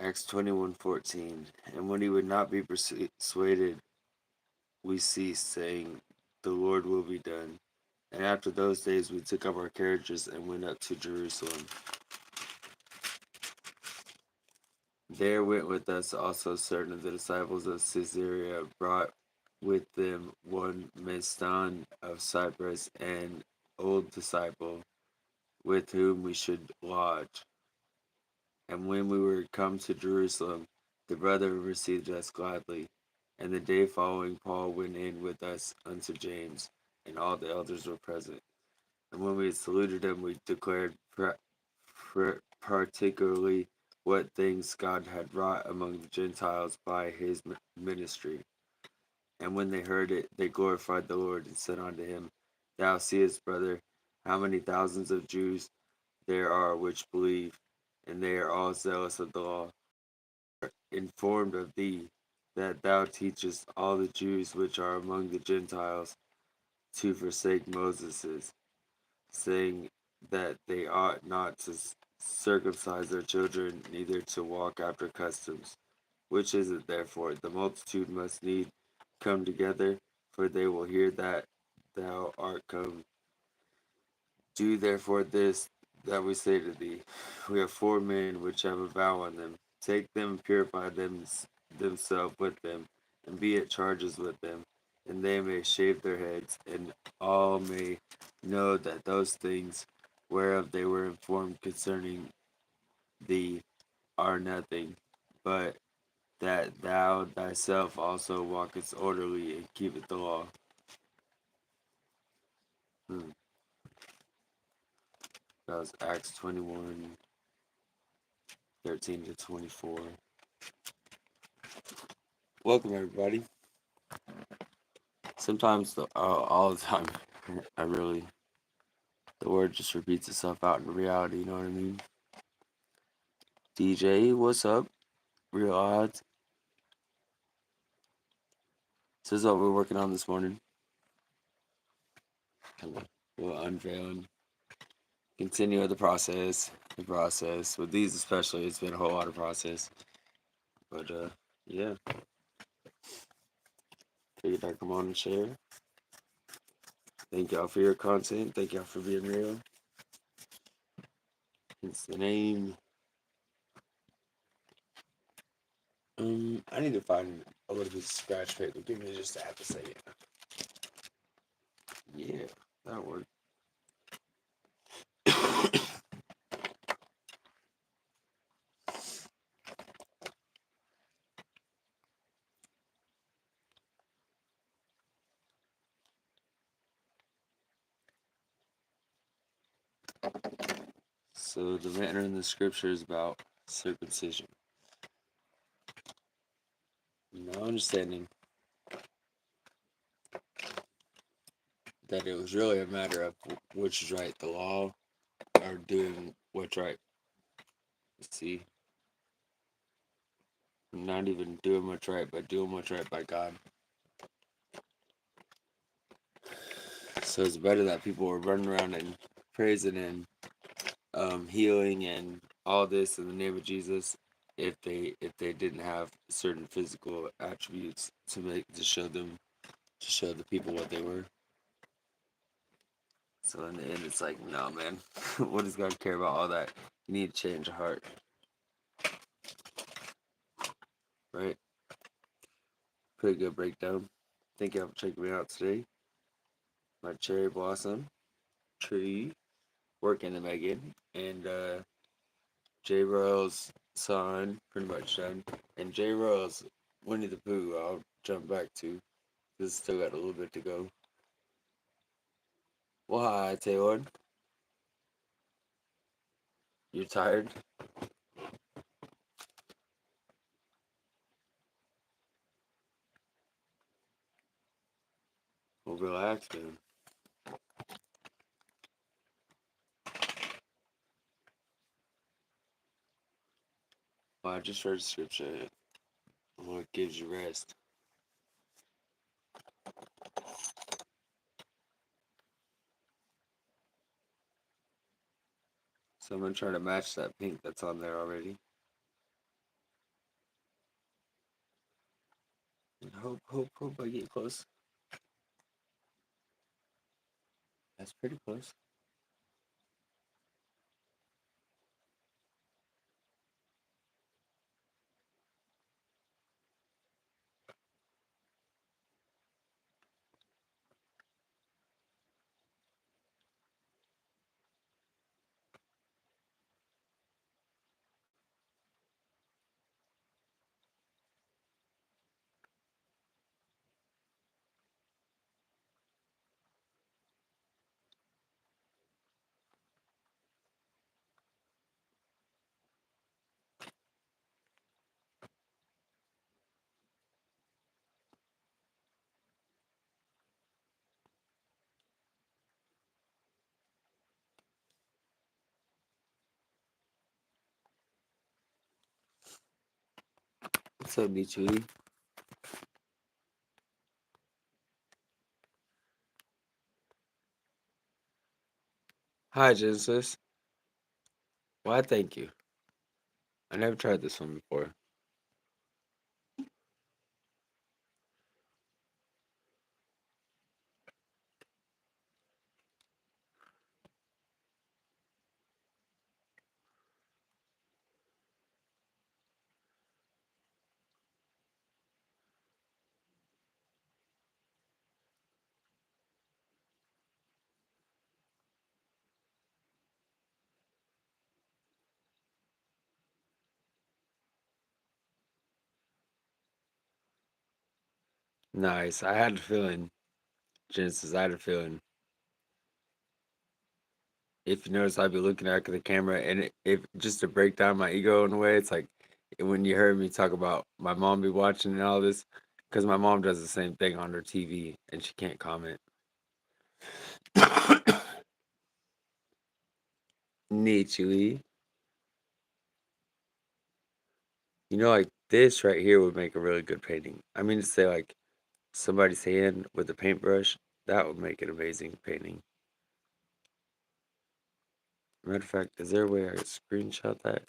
Acts 21:14. And when he would not be persuaded, we ceased, saying, the Lord will be done. And after those days we took up our carriages and went up to Jerusalem. There went with us also certain of the disciples of Caesarea, brought with them one Mnason of Cyprus, an old disciple, with whom we should lodge. And when we were come to Jerusalem, the brother received us gladly. And the day following, Paul went in with us unto James, and all the elders were present. And when we had saluted him, we declared particularly what things God had wrought among the Gentiles by his ministry. And when they heard it, they glorified the Lord, and said unto him, Thou seest, brother, how many thousands of Jews there are which believe, and they are all zealous of the law. Informed of thee, that thou teachest all the Jews which are among the Gentiles to forsake Moses', saying that they ought not to circumcise their children, neither to walk after customs. Which is it therefore? The multitude must need come together, for they will hear that thou art come. Do therefore this that we say to thee. We have 4 men which have a vow on them. Take them and purify themselves with them, and be at charges with them, and they may shave their heads, and all may know that those things whereof they were informed concerning thee are nothing, but that thou thyself also walkest orderly and keepeth the law. That was Acts 21:13-24. Welcome, everybody. Sometimes, all the time, the word just repeats itself out in reality, you know what I mean? DJ, what's up? Real odds. This is what we're working on this morning. We'll unveil and continue the process. With these especially, it's been a whole lot of process. But, yeah. Figured I'd come on and share. Thank y'all for your content. Thank y'all for being real. It's the name. I need to find a little bit of scratch paper. Give me just a half a second. Yeah, that worked. So the matter in the scripture is about circumcision. Now understanding that it was really a matter of which is right, the law or doing what's right. See, not even doing what's right, but doing what's right by God. So it's better that people were running around and praising and healing and all this in the name of Jesus if they didn't have certain physical attributes to show the people what they were. So in the end, it's like, no, man. What does God care about all that? You need to change your heart, right? Pretty good breakdown. Thank you for checking me out today. My cherry blossom tree, working the Megan, and J. Royal's son, pretty much done. And J. Royal's Winnie the Pooh, I'll jump back to. This still got a little bit to go. Well, hi, Taylor. You're tired? Well, relax, man. Well, I just read scripture. What gives you rest? So I'm going to try to match that pink that's on there already. Hope I get close. That's pretty close. What's up, Nichui? Hi, Genesis. Why, thank you. I never tried this one before. Nice. I had a feeling, Genesis. I had a feeling. If you notice, I'd be looking at the camera, and if just to break down my ego in a way, it's like when you heard me talk about my mom be watching and all this, because my mom does the same thing on her TV, and she can't comment. Nichui. Like this right here would make a really good painting. I mean, to say like somebody's hand with a paintbrush, that would make an amazing painting. Matter of fact, is there a way I could screenshot that?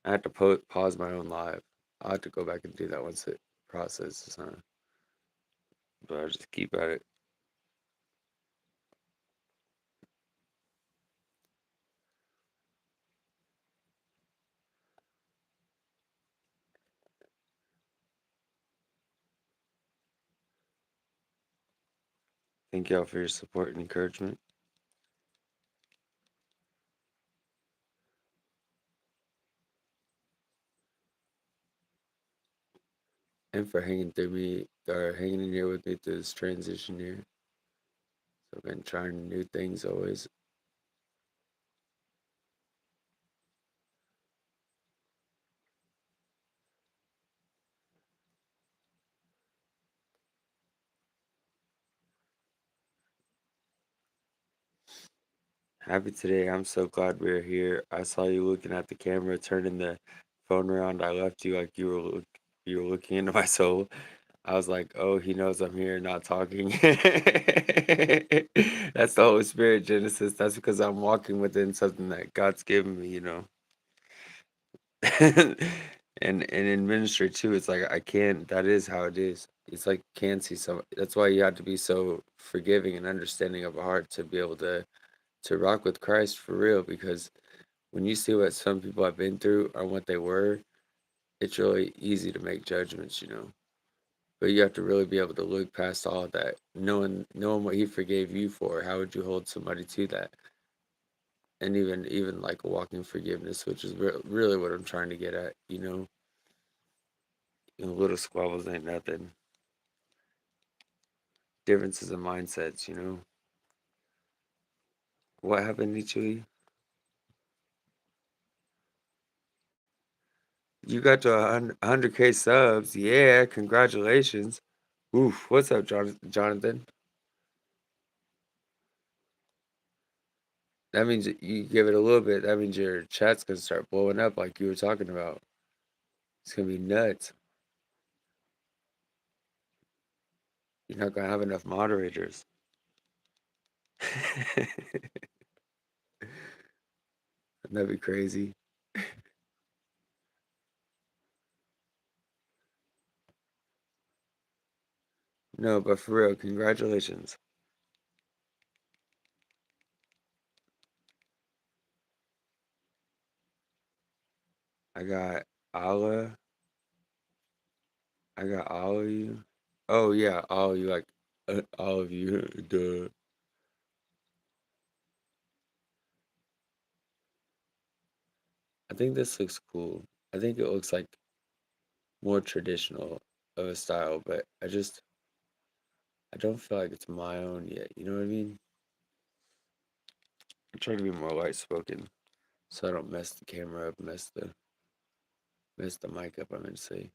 I have to pause my own live. I'll have to go back and do that once it processes, huh? But I'll just keep at it. Thank y'all for your support and encouragement, and for hanging through me or hanging in here with me through this transition here. So I've been trying new things always. Happy today. I'm so glad we're here. I saw you looking at the camera, turning the phone around. I left you like you were looking into my soul. I was like, oh, he knows I'm here, not talking. That's the Holy Spirit, Genesis. That's because I'm walking within something that God's given me. And in ministry too, it's like I can't. That is how it is. It's like can't see some. That's why you have to be so forgiving and understanding of a heart to be able to rock with Christ for real. Because when you see what some people have been through or what they were, it's really easy to make judgments. But you have to really be able to look past all of that, knowing what He forgave you for. How would you hold somebody to that? And even like walking forgiveness, which is really what I'm trying to get at. Little squabbles ain't nothing. Differences in mindsets. What happened, Nichui? You got to 100K subs. Yeah, congratulations. Oof, what's up, Jonathan? That means you give it a little bit. That means your chat's gonna start blowing up like you were talking about. It's gonna be nuts. You're not gonna have enough moderators. That'd be crazy. No, but for real, congratulations. I got Allah. I got all of you. Oh yeah, all of you, like all of you. Duh. I think this looks cool. I think it looks like more traditional of a style, but I don't feel like it's my own yet. You know what I mean? I'm trying to be more light spoken so I don't mess the camera up, mess the mic up. I'm gonna say.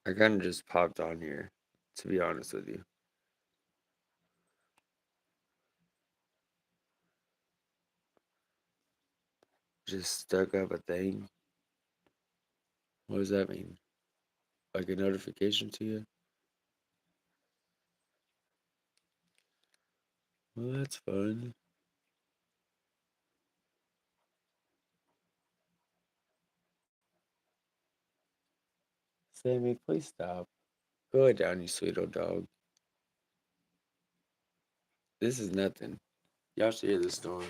I kind of just popped on here, to be honest with you. Just stuck up a thing. What does that mean? Like a notification to you? Well, that's fun. Sammy, please stop. Go lay down, you sweet old dog. This is nothing. Y'all should hear the storm.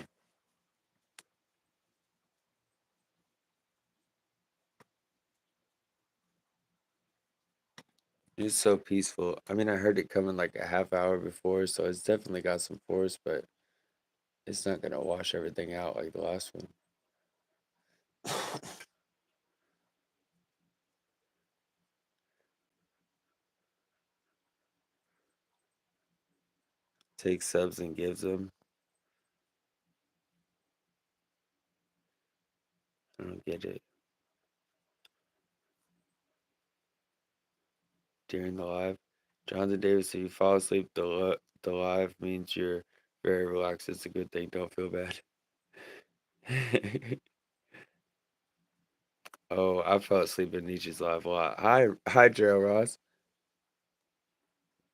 It's so peaceful. I mean, I heard it coming like a half hour before, so it's definitely got some force, but it's not gonna wash everything out like the last one. Takes subs and gives them. I don't get it. During the live, Jonathan Davis, if you fall asleep, the live means you're very relaxed. It's a good thing. Don't feel bad. Oh, I fell asleep in Nietzsche's live a lot. Hi, Gerald Ross.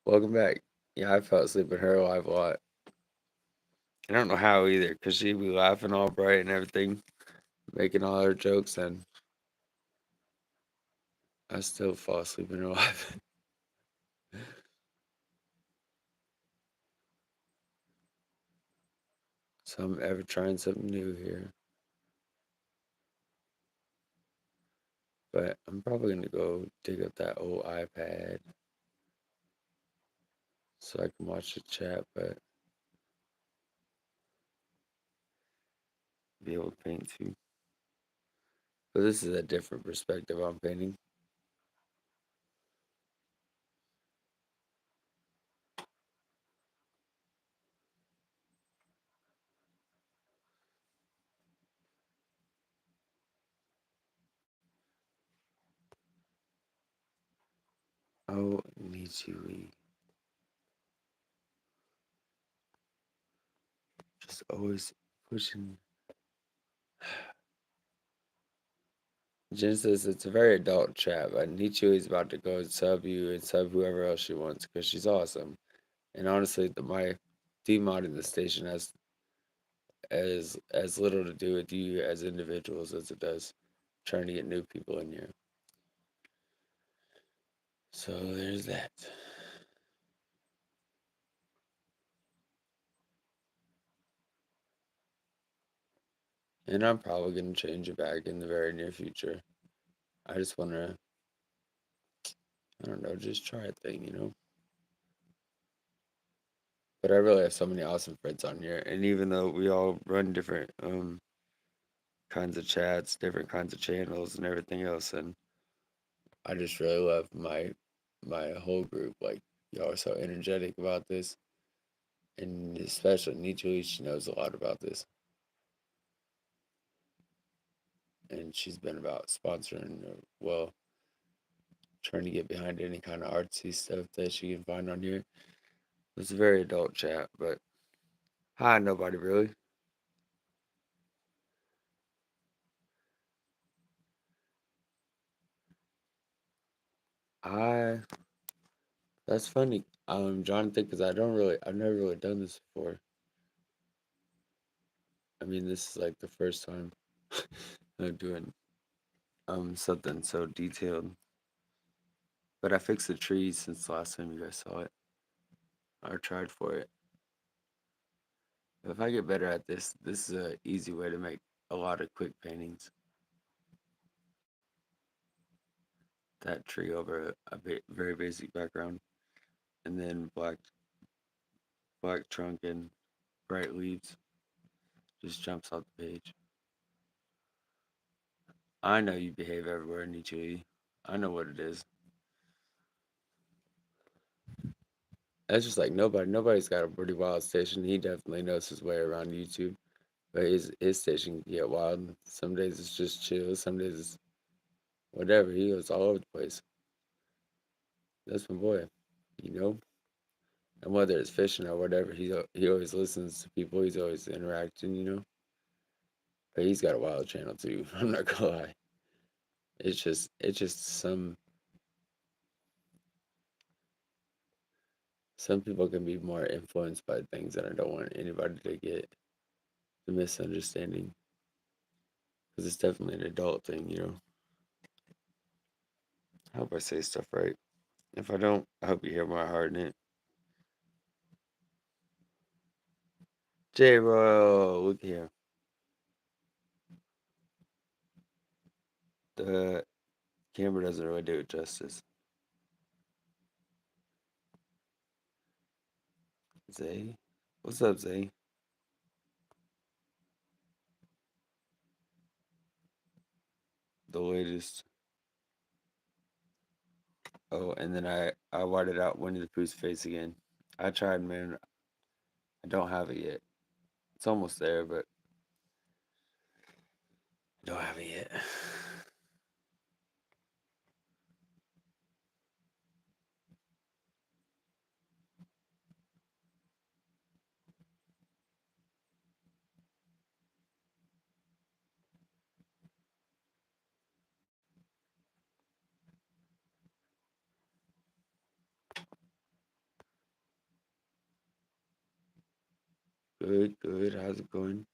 Welcome back. Yeah, I fell asleep in her live a lot. I don't know how either, cause she'd be laughing all bright and everything, making all her jokes, and I still fall asleep in her life. So I'm ever trying something new here. But I'm probably gonna go dig up that old iPad so I can watch the chat, but be able to paint too. But this is a different perspective on painting. Oh, Nichiri. Just always pushing. Jen says it's a very adult chat, but Nichiri is about to go and sub you and sub whoever else she wants because she's awesome. And honestly, my demodding the station has as little to do with you as individuals as it does trying to get new people in here. So there's that. And I'm probably gonna change it back in the very near future. I just wanna, I don't know, just try a thing. But I really have so many awesome friends on here, and even though we all run different kinds of chats, different kinds of channels, and everything else, and I just really love my whole group. Like y'all are so energetic about this, and especially Nichoi, she knows a lot about this, and she's been about sponsoring, well, trying to get behind any kind of artsy stuff that she can find on here. It's a very adult chat, but hi, nobody really. I That's funny. Jonathan, because I've never really done this before. I mean, this is like the first time I'm doing something so detailed. But I fixed the trees since the last time you guys saw it or tried for it. If I get better at this, this is an easy way to make a lot of quick paintings. That tree over very basic background, and then black trunk and bright leaves just jumps off the page. I know you behave everywhere, Nichui. I know what it is. That's just like nobody's got a pretty wild station. He definitely knows his way around YouTube. But his station can get wild. Some days it's just chill. Some days it's whatever. He goes all over the place. That's my boy, you know. And whether it's fishing or whatever, he always listens to people. He's always interacting, you know. But he's got a wild channel too. I'm not gonna lie. It's just some people can be more influenced by things, and I don't want anybody to get the misunderstanding because it's definitely an adult thing, you know. I hope I say stuff right. If I don't, I hope you hear my heart in it. J Royal, look here. The camera doesn't really do it justice. Zay? What's up, Zay? The latest. Oh, and then I whited out Winnie the Pooh's face again. I tried, man. I don't have it yet. It's almost there, but I don't have it yet. Good, good. How's it going?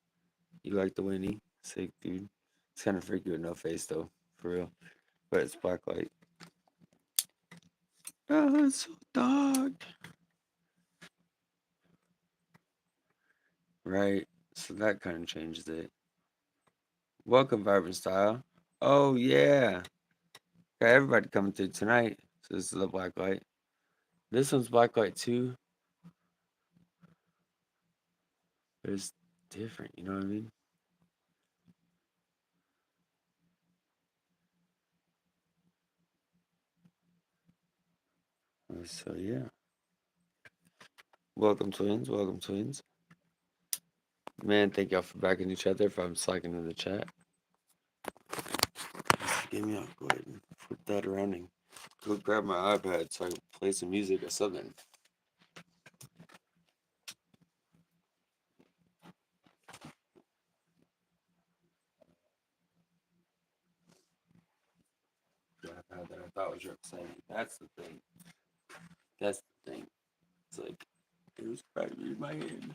You like the Winnie? Sick, dude. It's kind of freaky with no face, though, for real. But it's black light. Oh, it's so dark. Right. So that kind of changes it. Welcome, Vibrant Style. Oh, yeah. Got everybody coming through tonight. So this is the black light. This one's black light too, but it's different. You know what I mean? So yeah. Welcome, twins. Welcome, twins. Man, thank y'all for backing each other. If I'm slacking in the chat, just give me up. Go ahead and flip that around and go grab my iPad so I can play some music or something. The iPad that I thought was representing. That's the thing. That's the thing. It's like it was practically in my hand.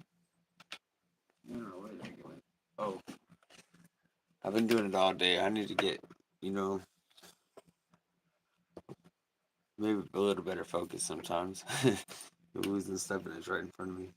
I don't know where that going. Oh, I've been doing it all day. I need to get, you know, maybe a little better focus sometimes. Losing stuff and it's right in front of me.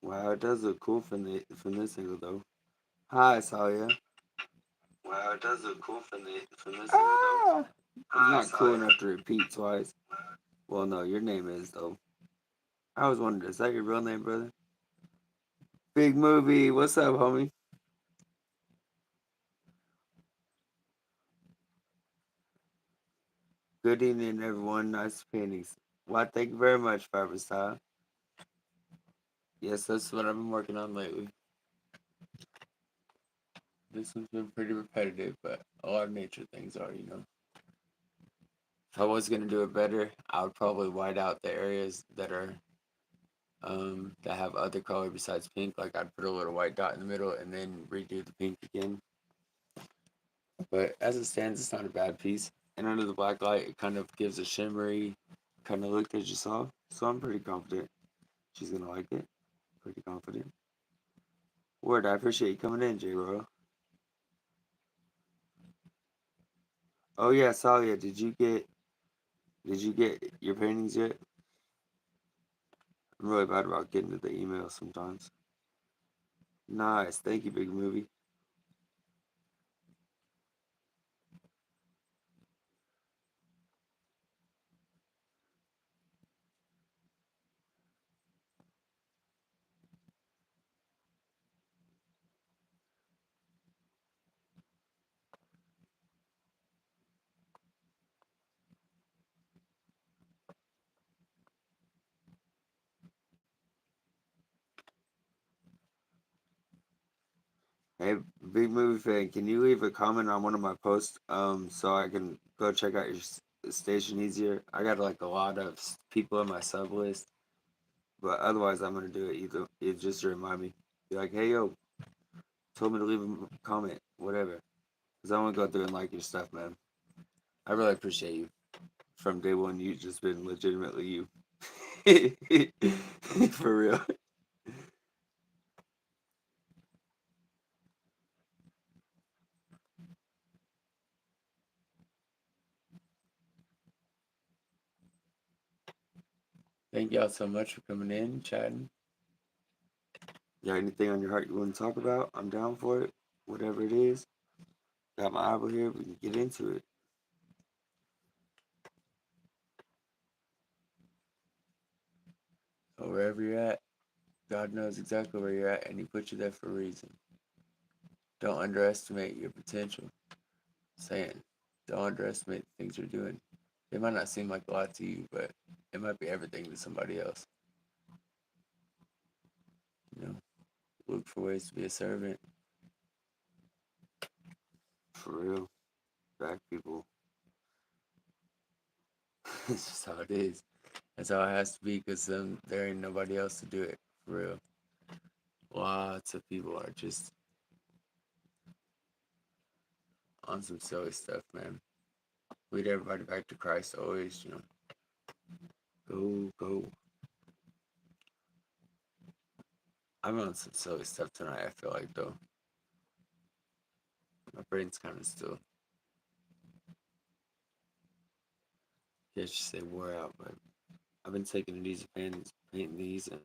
Wow, it does look cool from this angle though. Hi, Salia. Wow, it does look cool from this angle though. It's not cool enough to repeat twice. Well, no, your name is though. I was wondering, is that your real name, brother? Big movie. What's up, homie? Good evening, everyone. Nice paintings. Well, thank you very much, Fiber Style. Yes, that's what I've been working on lately. This one's been pretty repetitive, but a lot of nature things are, you know. If I was gonna do it better, I would probably white out the areas that have other color besides pink. Like I'd put a little white dot in the middle and then redo the pink again. But as it stands, it's not a bad piece. And under the black light, it kind of gives a shimmery kind of look as you saw. So I'm pretty confident she's gonna like it. Pretty confident. Word, I appreciate you coming in, J Ro. Oh yeah, Salia, did you get your paintings yet? I'm really bad about getting to the email sometimes. Nice, thank you, Big Movie. Hey, Big Movie fan, can you leave a comment on one of my posts, so I can go check out your station easier? I got like a lot of people on my sub list, but otherwise I'm gonna do it either. It's just to remind me, be like, hey yo, told me to leave a comment, whatever, because I want to go through and like your stuff, man. I really appreciate you. From day one, you just been legitimately you. For real. Thank y'all so much for coming in, chatting. You got anything on your heart you want to talk about? I'm down for it. Whatever it is. Got my Bible here. We can get into it. So wherever you're at, God knows exactly where you're at, and He put you there for a reason. Don't underestimate your potential. Saying, don't underestimate the things you're doing. They might not seem like a lot to you, but it might be everything to somebody else. You know, look for ways to be a servant. For real. Back people. It's just how it is. That's how it has to be because there ain't nobody else to do it. For real. Lots of people are just on some silly stuff, man. Lead everybody back to Christ always, you know. Go, go. I'm on some silly stuff tonight, I feel like, though. My brain's kind of still, I guess you say wore out, but I've been taking it easy, painting these, and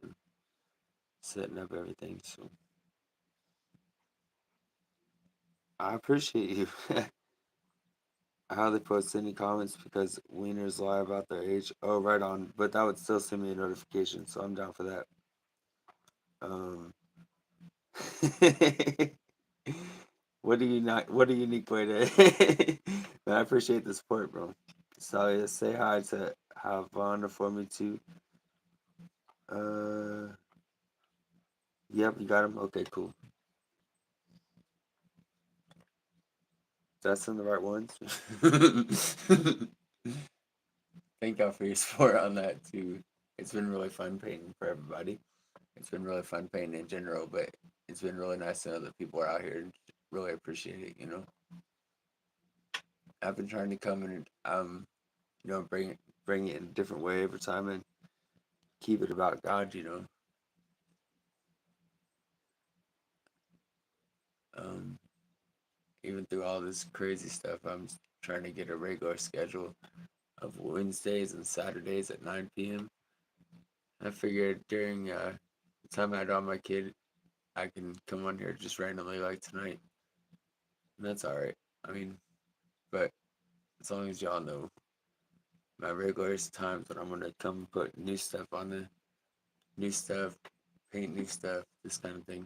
setting up everything, so I appreciate you. I hardly post any comments because wieners lie about their age. Oh, right on. But that would still send me a notification, so I'm down for that. Um, what a unique way to. But I appreciate the support, bro. So yeah, say hi to Havana for me too. Uh, yep, you got him. Okay, cool. That's in the right ones. Thank y'all for your support on that too. It's been really fun painting for everybody. It's been really fun painting in general, but it's been really nice to know that people are out here and really appreciate it. You know, I've been trying to come and bring it in a different way every time and keep it about God. You know, um, even through all this crazy stuff, I'm trying to get a regular schedule of Wednesdays and Saturdays at 9 p.m. I figured during the time I had on my kid, I can come on here just randomly like tonight, and that's all right. I mean, but as long as y'all know my regular times when I'm gonna come put new stuff on the new stuff, paint new stuff, this kind of thing.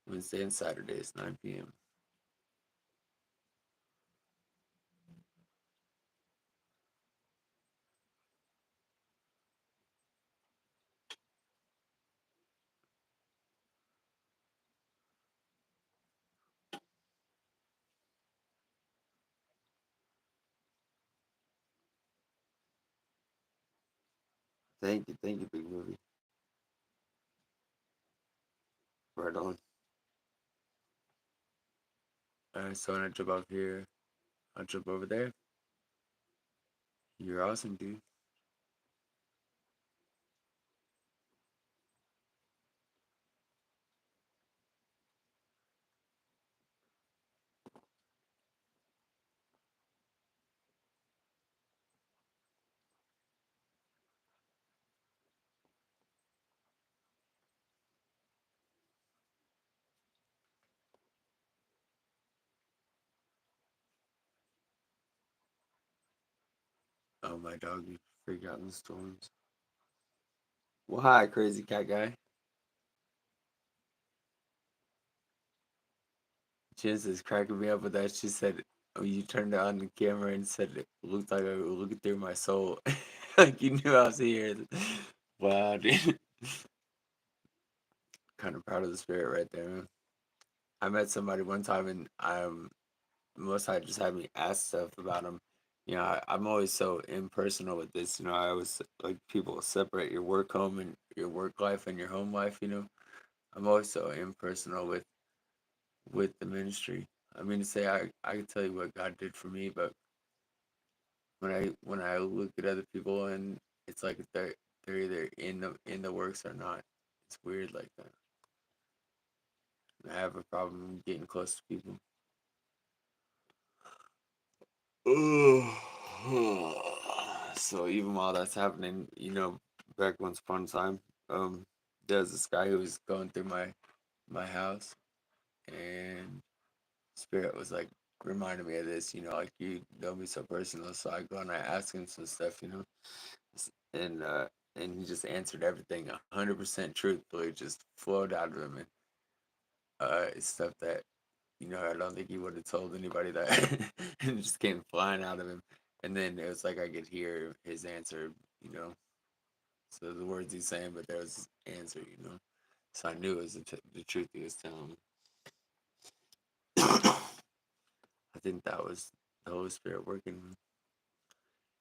Wednesday and Saturdays, 9 p.m. Thank you, big movie. Right on. Alright, so when I jump up here, I'll jump over there. You're awesome, dude. Oh, my dog, you freak out in the storms. Well, hi, crazy cat guy. Jens is cracking me up with that. She said, oh, you turned on the camera and said it looked like I was looking through my soul. Like you knew I was here. Wow, dude. Kind of proud of the spirit right there, man. I met somebody one time and most I just had me ask stuff about them. I'm always so impersonal with this. I always like people separate your work home and your work life and your home life. I'm always so impersonal with the ministry. I mean to say I can tell you what God did for me, but when I look at other people and it's like they're either in the works or not. It's weird like that. I have a problem getting close to people. So even while that's happening, back once upon a time, there's this guy who was going through my house, and Spirit was like reminding me of this. Like you know me so personal, so I go and I ask him some stuff, and and he just answered everything 100% truthfully, just flowed out of him, and it's stuff that I don't think he would have told anybody that, and it just came flying out of him. And then it was like I could hear his answer, you know. So the words he's saying, but there was his answer. So I knew it was the truth he was telling me. I think that was the Holy Spirit working.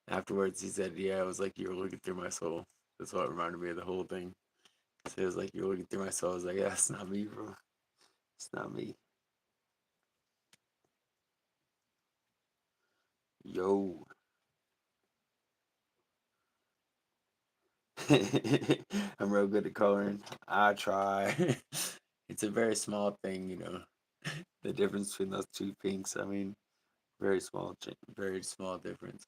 Afterwards, he said, "Yeah, it was like you were looking through my soul." That's what reminded me of the whole thing. So it was like you were looking through my soul. I was like, "Yeah, it's not me, bro. It's not me." Yo, I'm real good at coloring. I try. It's a very small thing. The difference between those two pinks. I mean, very small, very small difference.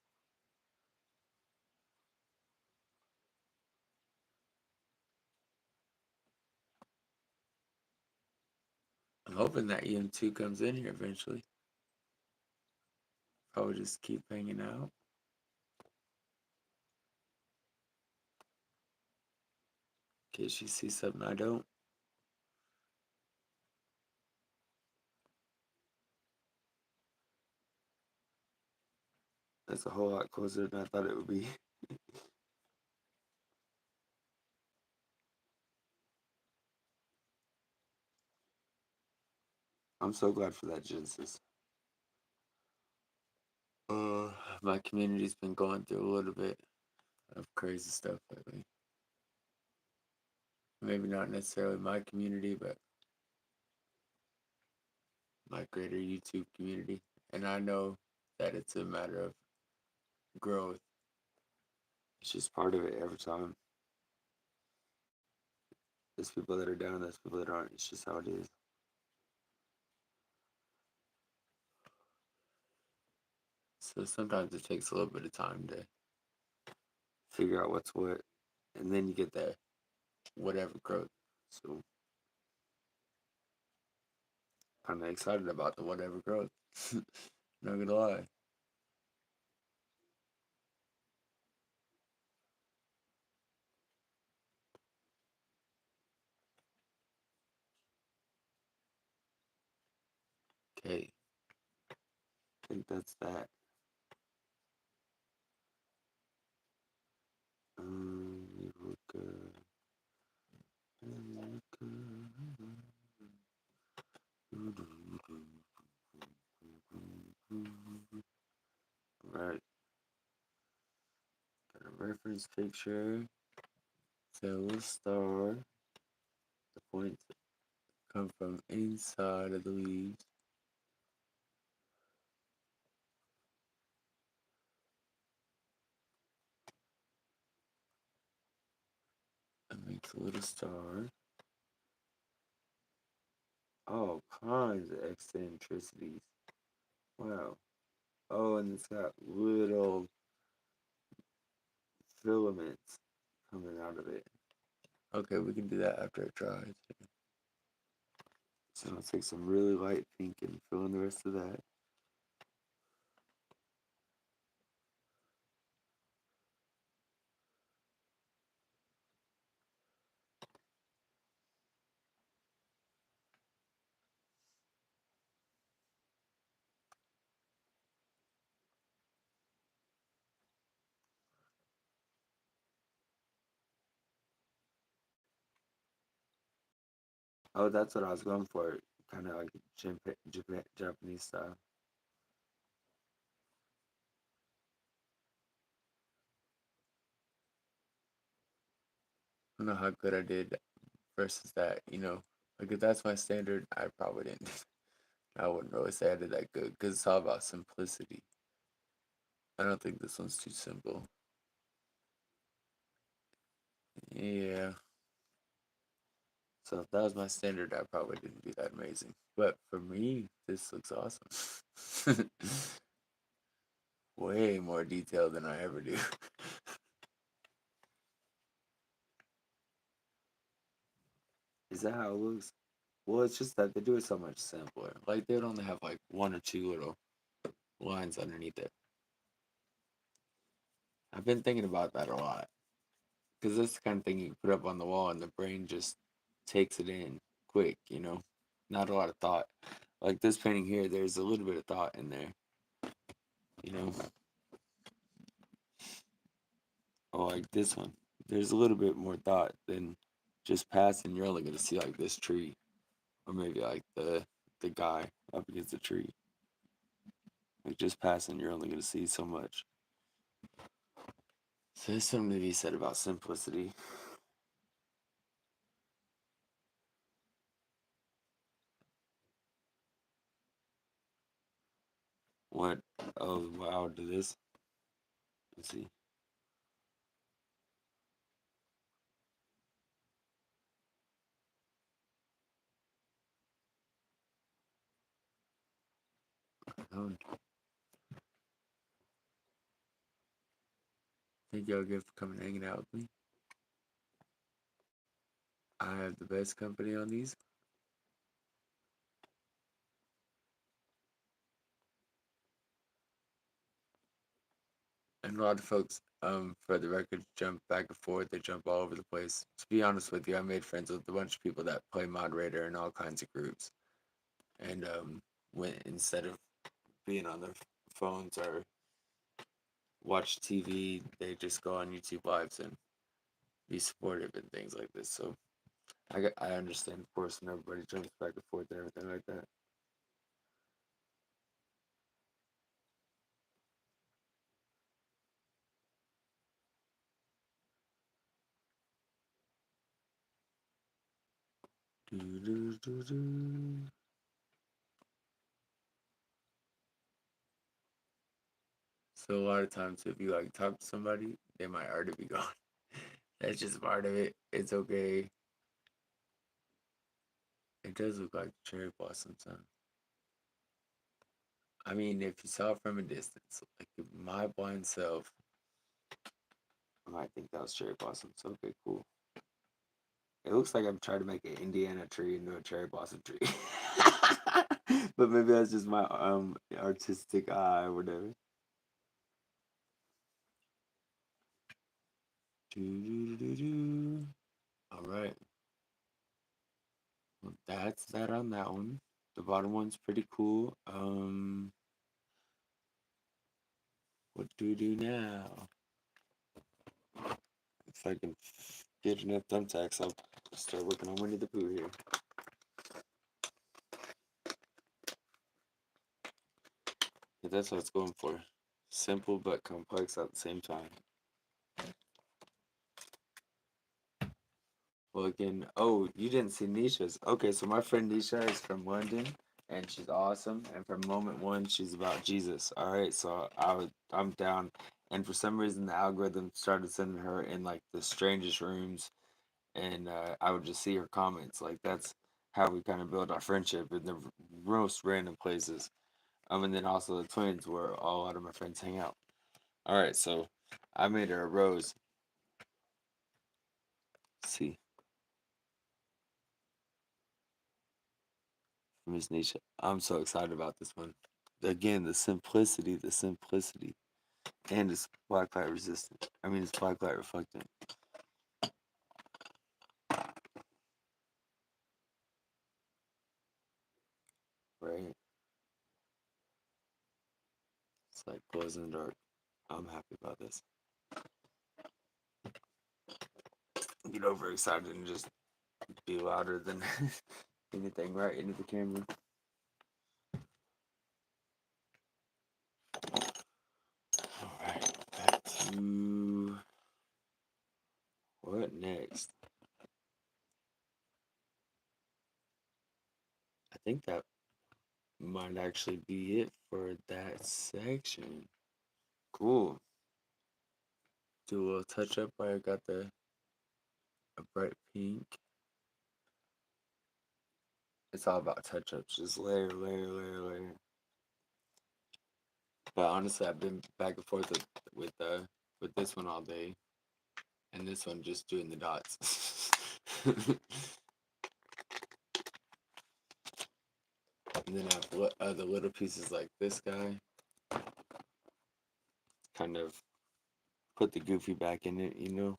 I'm hoping that EM2 comes in here eventually. Probably just keep hanging out in case she sees something I don't. That's a whole lot closer than I thought it would be. I'm so glad for that, Genesis. Uh, my community's been going through a little bit of crazy stuff lately. Maybe not necessarily my community, but my greater YouTube community. And I know that it's a matter of growth. It's just part of it every time. There's people that are down, there's people that aren't. It's just how it is. So sometimes it takes a little bit of time to figure out what's what, and then you get that whatever growth. So kind of excited about the whatever growth. Not gonna lie. Okay, I think that's that. Right, got a reference picture. So we'll start. The points come from inside of the leaves. It makes a little star. All kinds of eccentricities. Wow. Oh, and it's got little filaments coming out of it. Okay, we can do that after it dries. So I'll take some really light pink and fill in the rest of that. Oh, that's what I was going for. Kind of like Japanese style. I don't know how good I did versus that, Like, if that's my standard, I probably didn't. I wouldn't really say I did that good because it's all about simplicity. I don't think this one's too simple. Yeah. So if that was my standard, I probably didn't do that amazing. But for me, this looks awesome. Way more detailed than I ever do. Is that how it looks? Well, it's just that they do it so much simpler. Like, they would only have like one or two little lines underneath it. I've been thinking about that a lot. Because that's the kind of thing you put up on the wall and the brain just takes it in quick. Not a lot of thought. Like this painting here, there's a little bit of thought in there, you know? Or like this one, there's a little bit more thought than just passing. You're only going to see like this tree, or maybe like the guy up against the tree. Like just passing, you're only going to see so much. So there's something to be said about simplicity. What? Oh, wow, do this. Let's see. Oh, thank y'all again for coming and hanging out with me. I have the best company on these. And a lot of folks, for the record, jump back and forth. They jump all over the place. To be honest with you, I made friends with a bunch of people that play moderator in all kinds of groups. And when instead of being on their phones or watch TV, they just go on YouTube lives and be supportive and things like this. So I understand, of course, when everybody jumps back and forth and everything like that. Do, do, do, do. So a lot of times, if you like talk to somebody, they might already be gone. That's just part of it. It's okay. It does look like cherry blossoms, huh? I mean, if you saw it from a distance, like my blind self, I might think that was cherry blossoms. Okay, cool. It looks like I'm trying to make an Indiana tree into a cherry blossom tree. But maybe that's just my artistic eye or whatever. Do, do, do, do. All right. Well, that's that on that one. The bottom one's pretty cool. What do we do now? If I can get enough thumbtacks, I'll start working on Winnie the Pooh here. But that's what it's going for. Simple but complex at the same time. Well, again, oh, you didn't see Nisha's. Okay, so my friend Nisha is from London, and she's awesome. And from moment one, she's about Jesus. All right, so I'm down. And for some reason, the algorithm started sending her in like the strangest rooms, and I would just see her comments. Like that's how we kind of build our friendship in the most random places. And then also the twins, where a lot of my friends hang out. All right, so I made her a rose. See, Miss Nisha, I'm so excited about this one. Again, the simplicity, and it's black light resistant. I mean, it's black light reflectant. Right? It's like glows in the dark. I'm happy about this. Get overexcited and just be louder than anything right into the camera. Alright, back to what next? I think that might actually be it for that section. Cool. Do a little touch up. I got a bright pink. It's all about touch ups. Just layer, layer, layer, layer. But honestly, I've been back and forth with this one all day, and this one just doing the dots. And then I have other little pieces like this guy. Kind of put the goofy back in it, you know.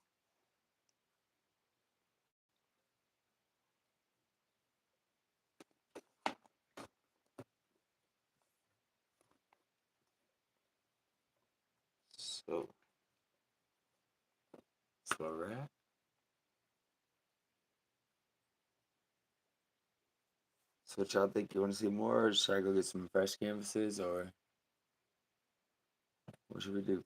So, so we're at. So what y'all think? You want to see more, or should I go get some fresh canvases, or what should we do?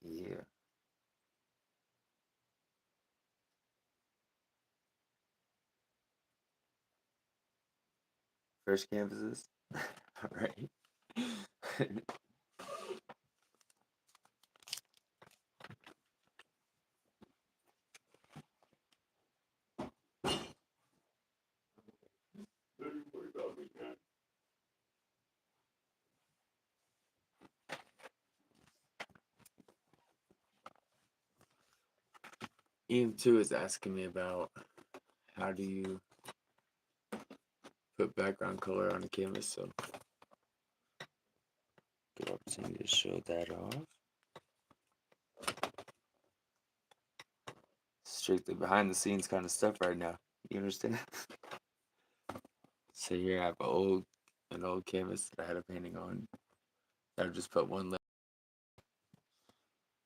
Yeah, fresh canvases. All right. Ian too is asking me about how do you put background color on a canvas. So good opportunity to show that off. Strictly behind the scenes kind of stuff right now. You understand? So here I have an old canvas that I had a painting on. I just put one layer.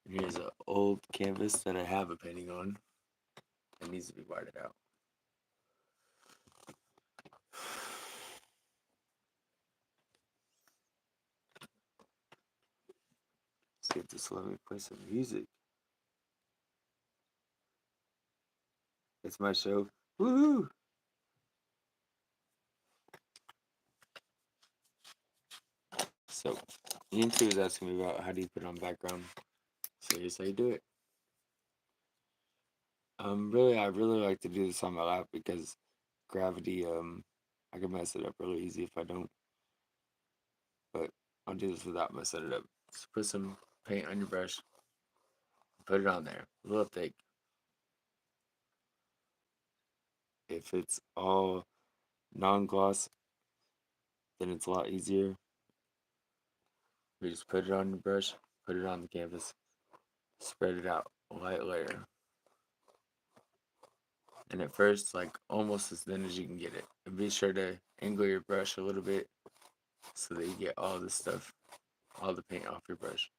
And here's an old canvas that I have a painting on. It needs to be whited out. See if this will let me play some music. It's my show. Woohoo! So Ian too is asking me about how do you put on background. So here's how you do it. I really like to do this on my lap because gravity, I can mess it up really easy if I don't. But I'll do this without messing it up. Just put some paint on your brush, put it on there, a little thick. If it's all non-gloss, then it's a lot easier. You just put it on the brush, put it on the canvas, spread it out, light layer. And at first, like almost as thin as you can get it. And be sure to angle your brush a little bit so that you get all the stuff, all the paint off your brush.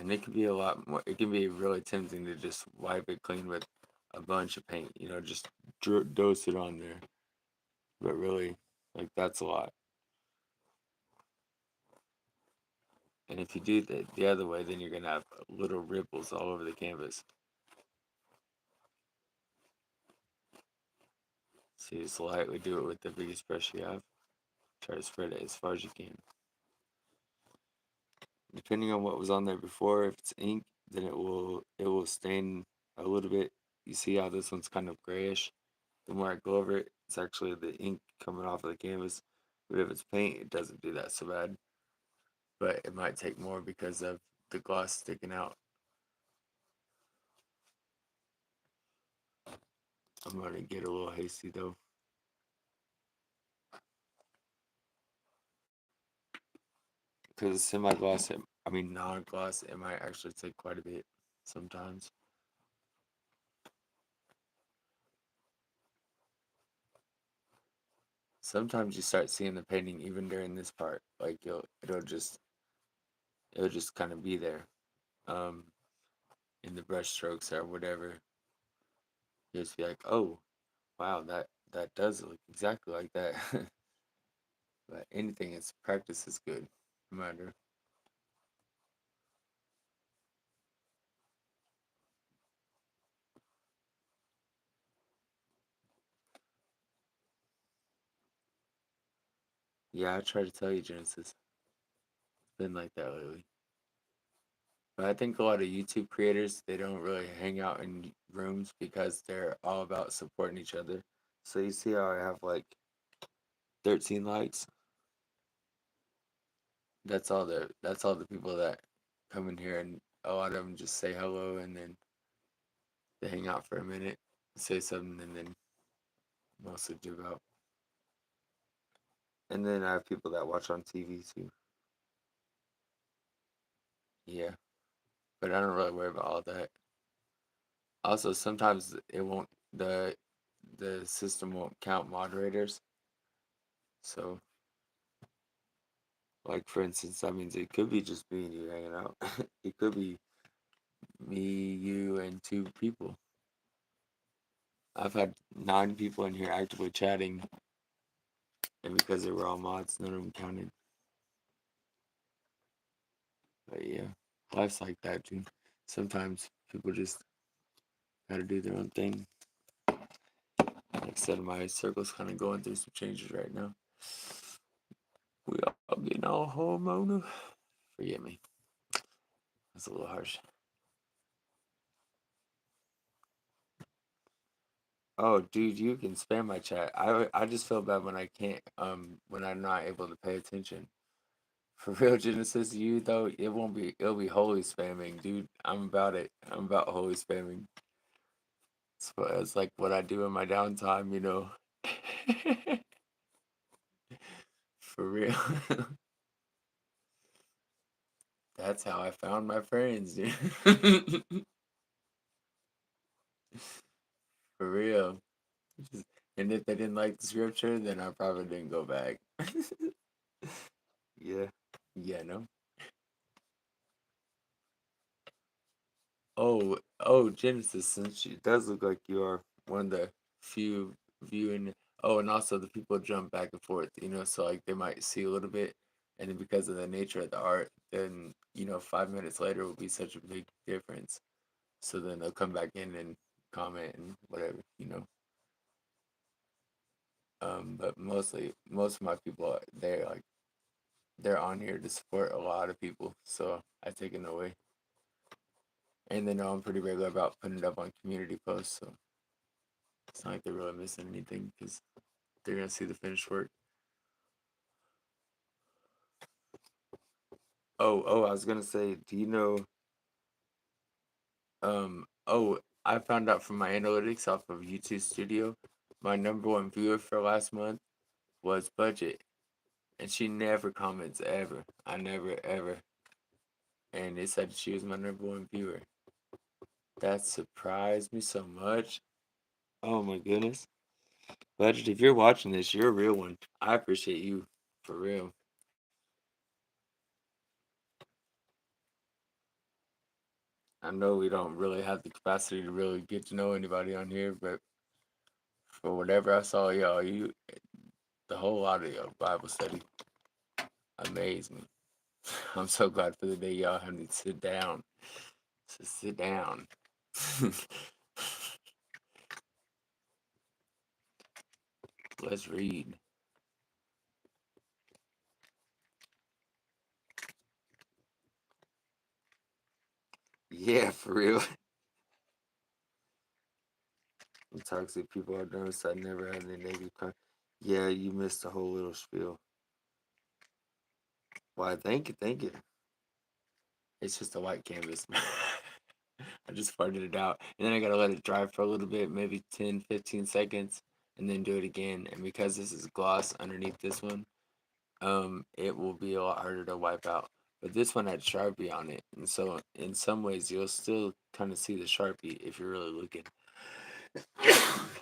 And it can be a lot more. It can be really tempting to just wipe it clean with a bunch of paint. Just dose it on there. But really, like that's a lot. And if you do the other way, then you're gonna have little ripples all over the canvas. So you just lightly do it with the biggest brush you have. Try to spread it as far as you can. Depending on what was on there before, if it's ink, then it will stain a little bit. You see how this one's kind of grayish? The more I go over it, it's actually the ink coming off of the canvas. But if it's paint, it doesn't do that so bad. But it might take more because of the gloss sticking out. I'm gonna get a little hasty though. Because it's semi-gloss, non-gloss, it might actually take quite a bit sometimes. Sometimes you start seeing the painting even during this part. Like it'll just kind of be there, um, in the brush strokes or whatever. You'll just be like, oh, wow, that does look exactly like that. But anything is practice is good, no matter. Yeah, I try to tell you, Genesis. It's been like that lately. But I think a lot of YouTube creators, they don't really hang out in rooms because they're all about supporting each other. So you see how I have like 13 likes? That's all the people that come in here, and a lot of them just say hello and then they hang out for a minute, say something, and then mostly give out. And then I have people that watch on TV too. Yeah, but I don't really worry about all that. Also, sometimes it won't the system won't count moderators. So, like for instance, that means it could be just me and you hanging out. It could be me, you, and two people. I've had 9 people in here actively chatting, and because they were all mods, none of them counted. But yeah, life's like that too. Sometimes people just gotta do their own thing. Like I said, my circle's kind of going through some changes right now. We all getting all hormonal. Forgive me. That's a little harsh. Oh, dude, you can spam my chat. I just feel bad when I can't when I'm not able to pay attention. For real, Genesis, you though, it'll be holy spamming, dude. I'm about it. I'm about holy spamming. It's like what I do in my downtime. For real. That's how I found my friends, dude. For real. Just- and if they didn't like the scripture, then I probably didn't go back. Yeah. Yeah, no. Oh, Genesis, since it does look like you are one of the few viewing. Oh, and also the people jump back and forth, so like they might see a little bit, and then because of the nature of the art, then 5 minutes later will be such a big difference. So then they'll come back in and comment and whatever. But mostly, most of my people, they're on here to support a lot of people, so I take it away. And they know I'm pretty regular about putting it up on community posts, so it's not like they're really missing anything because they're gonna see the finished work. Oh, I was gonna say, do you know? I found out from my analytics off of YouTube Studio, my number one viewer for last month was Budget, and she never comments ever. I never ever, and it said she was my number one viewer. That surprised me so much. Oh my goodness, Budget! If you're watching this, you're a real one. I appreciate you for real. I know we don't really have the capacity to really get to know anybody on here, but for whatever I saw, y'all, the whole lot of your Bible study amazed me. I'm so glad for the day y'all have to sit down. So sit down. Let's read. Yeah, for real. Toxic people are noticed I never had any negative Yeah, you missed the whole little spiel. Why, thank you, thank you. It's just a white canvas. I just farted it out. And then I gotta let it dry for a little bit, maybe 10, 15 seconds, and then do it again. And because this is gloss underneath this one, it will be a lot harder to wipe out. But this one had Sharpie on it. And so in some ways you'll still kind of see the Sharpie if you're really looking.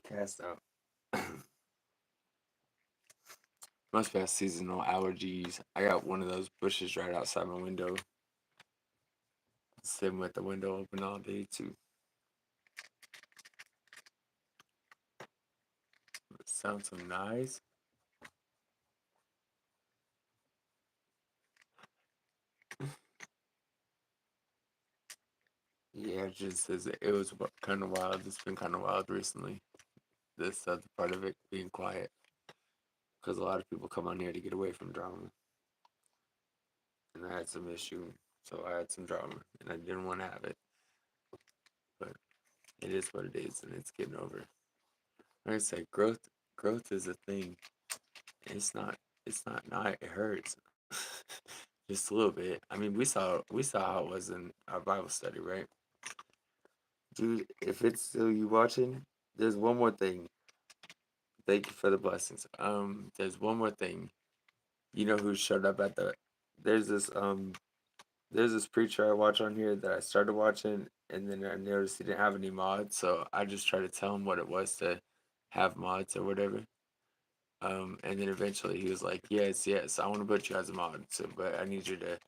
Cast out. Must be a seasonal allergies. I got one of those bushes right outside my window. Sitting with the window open all day too. It sounds so nice. Yeah, it just says it was kind of wild. It's been kind of wild recently. This other part of it being quiet because a lot of people come on here to get away from drama, and I had some issue, so I had some drama, and I didn't want to have it, but it is what it is, and it's getting over. Like I said, growth is a thing. It's not. It's not. It hurts. Just a little bit. I mean, we saw how it was in our Bible study, right? Dude, if it's still you watching, there's one more thing. Thank you for the blessings. There's one more thing. You know who showed up at the? There's this there's this preacher I watch on here that I started watching, and then I noticed he didn't have any mods. So I just tried to tell him what it was to have mods or whatever. And then eventually he was like, "Yes, yes, I want to put you as a mod. So, but I need you to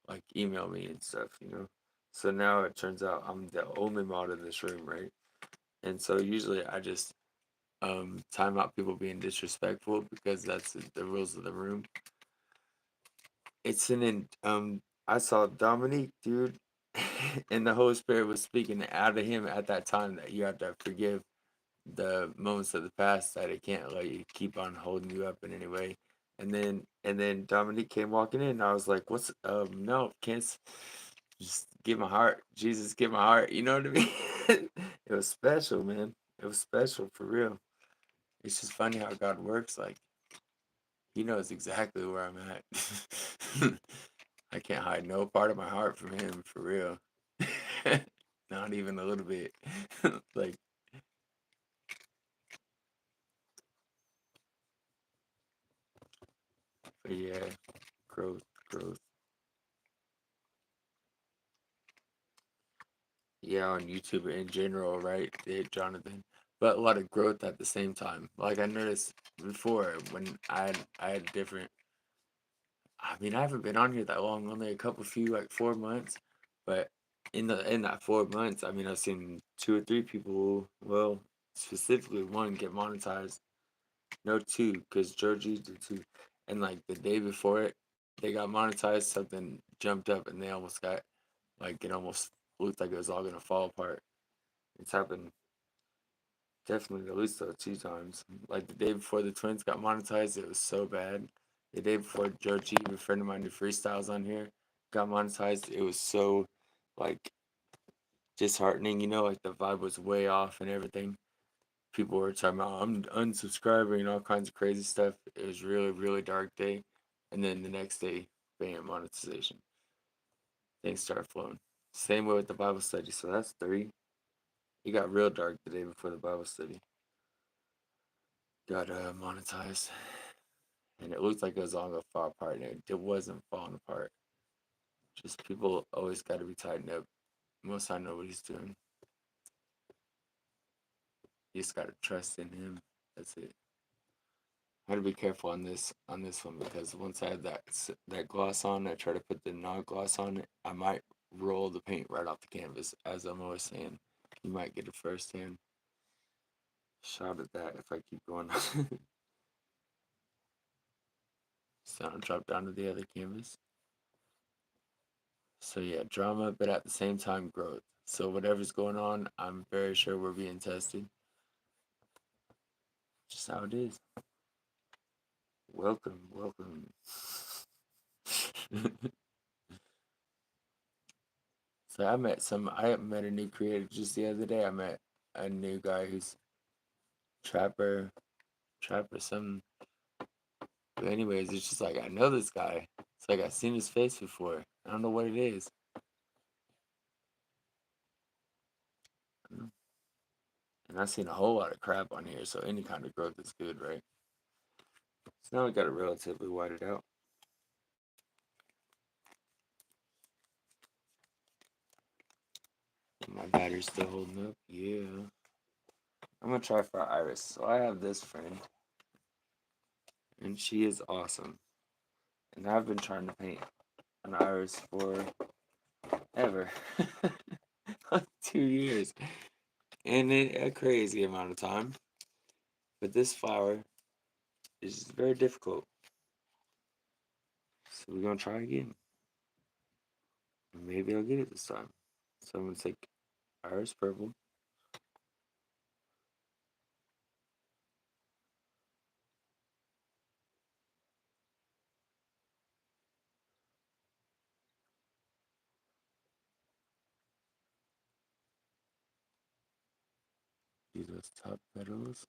like email me and stuff." So now it turns out I'm the only mod in this room, right? And so usually I just time out people being disrespectful because that's the rules of the room. It's I saw Dominique, dude. and the Holy Spirit was speaking out of him at that time that you have to forgive the moments of the past that it can't let you keep on holding you up in any way. And then Dominique came walking in. And I was like, "What's no, can't just give my heart, Jesus, give my heart." You know what I mean? It was special, man. It was special for real. It's just funny how God works. Like he knows exactly where I'm at. I can't hide no part of my heart from him for real. Not even a little bit. Like But yeah, growth, growth. yeah, on YouTube in general, right, Jonathan? But a lot of growth at the same time. Like I noticed before when I had different. I mean, I haven't been on here that long, only a couple few like 4 months, but in that 4 months, I mean, I've seen two or three people. Well, specifically one get monetized. No, two, because Georgie did two, and like the day before it, they got monetized. Something jumped up, and they almost got like it almost looked like it was all gonna fall apart. It's happened definitely at least 2 times. Like the day before the twins got monetized, it was so bad. The day before Joe G, a friend of mine who freestyles on here, got monetized, it was so like disheartening. Like the vibe was way off and everything. People were talking about I'm unsubscribing and all kinds of crazy stuff. It was really really dark day, and then the next day, bam, monetization. Things started flowing. Same way with the Bible study. So that's three. It got real dark the day before the Bible study. Got monetized, and it looked like it was all gonna fall apart, and it wasn't falling apart. Just people always got to be tightened up. Most I know what he's doing. You just got to trust in him. That's it. I got to be careful on this one because once I have that gloss on, I try to put the non gloss on it. I might roll the paint right off the canvas. As I'm always saying, you might get a first hand shot at that if I keep going. So I'll drop down to the other canvas. So yeah, drama, but at the same time, growth. So whatever's going on, I'm very sure we're being tested. Just how it is. Welcome, welcome. So I met a new creator just the other day. I met a new guy who's trapper, something. But anyways, it's just like I know this guy. It's like I've seen his face before. I don't know what it is. And I've seen a whole lot of crap on here, so any kind of growth is good, right? So now we got it relatively whited out. My battery's still holding up. Yeah. I'm gonna try for Iris. So I have this friend, and she is awesome. And I've been trying to paint an Iris for ever. Like 2 years. And a crazy amount of time. But this flower is very difficult. So we're gonna try again. Maybe I'll get it this time. So I'm gonna take Iris purple. Do those top petals.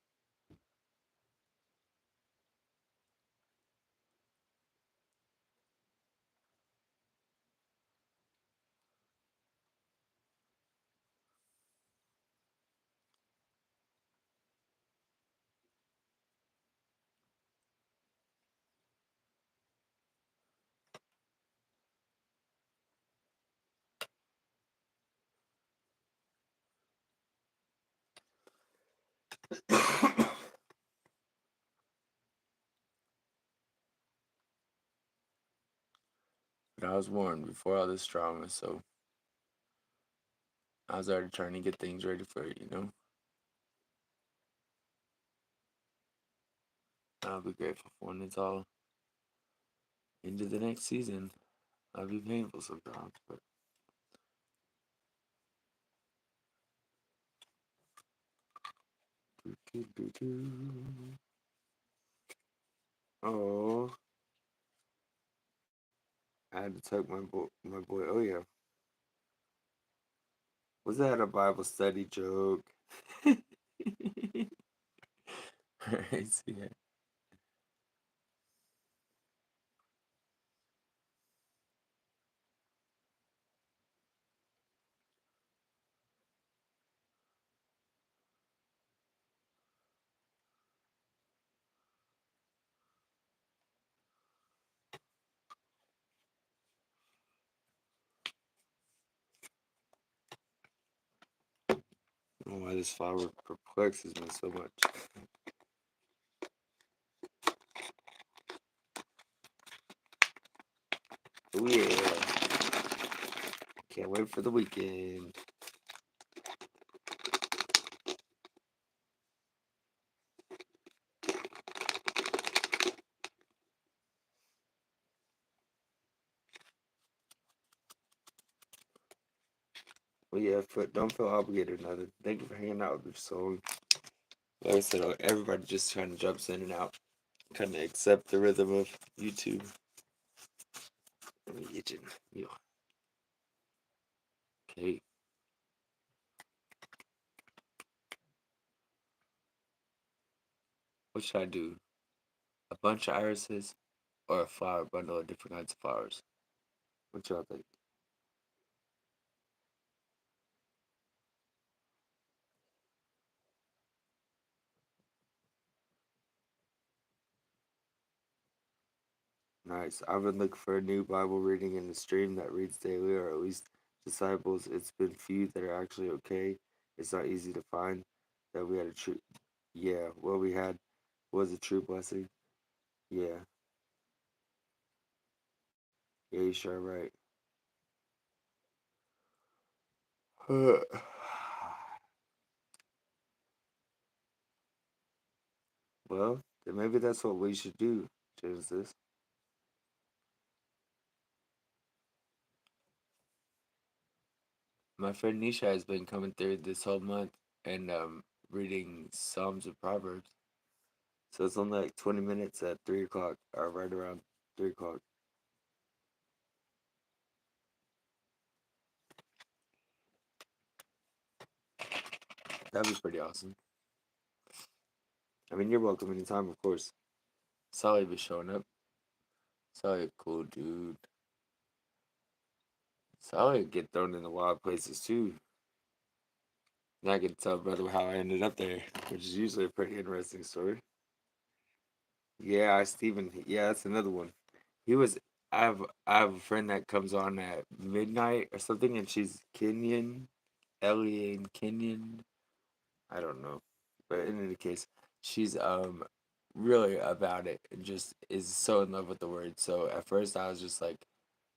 But I was warned before all this drama, so I was already trying to get things ready for it, you know? I'll be grateful for when it's all into the next season. I'll be painful sometimes, but oh, I had to tuck my boy. Oh yeah, was that a Bible study joke? Right, yeah. I don't know why this flower perplexes me so much. Oh yeah, can't wait for the weekend. Well, yeah, don't feel obligated or nothing. Thank you for hanging out with me so long. Like I said, everybody just kind of jumps in and out, kind of accept the rhythm of YouTube. Let me get you. Okay. What should I do? A bunch of irises or a flower bundle of different kinds of flowers? What y'all think? Nice. I've been looking for a new Bible reading in the stream that reads daily, or at least disciples. It's been few that are actually okay. It's not easy to find that we had a true. Yeah, what we had was a true blessing. Yeah, yeah, you sure right. Well, then maybe that's what we should do, Genesis. My friend Nisha has been coming through this whole month and reading Psalms and Proverbs. So it's only like 20 minutes at 3 o'clock, or right around 3 o'clock. That'd be pretty awesome. I mean, you're welcome anytime, of course. Sally be showing up. Sally a cool dude. Sally would get thrown in the wild places too. And I can tell brother how I ended up there, which is usually a pretty interesting story. Yeah, Steven. Yeah, that's another one. He was. I have a friend that comes on at midnight or something, and she's Kenyan, Eliane Kenyan. I don't know, but in any case, she's really about it and just is so in love with the word. So at first I was just like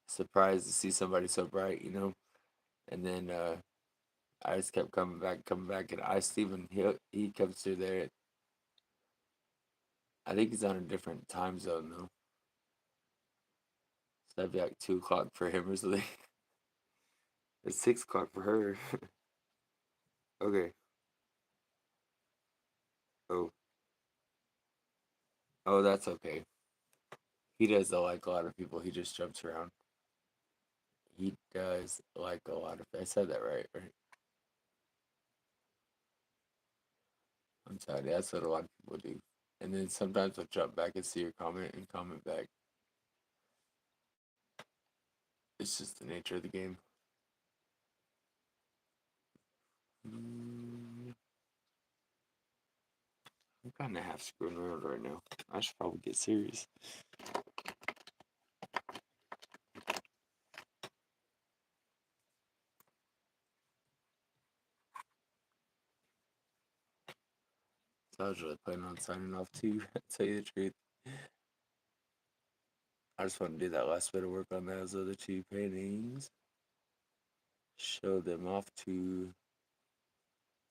surprised to see somebody so bright, and then I just kept coming back, and Steven, he comes through there. I think he's on a different time zone though, so that'd be like 2 o'clock for him or something. It's 6 o'clock for her. Okay. Oh, Oh, that's okay. He does like a lot of people. He just jumps around. He does like a lot of. I said that right, right? I'm sorry. That's what a lot of people do. And then sometimes I'll jump back and see your comment and comment back. It's just the nature of the game. I'm kind of half screwing around right now. I should probably get serious. So I was really planning on signing off too, to tell you the truth. I just want to do that last bit of work on those other two paintings. Show them off to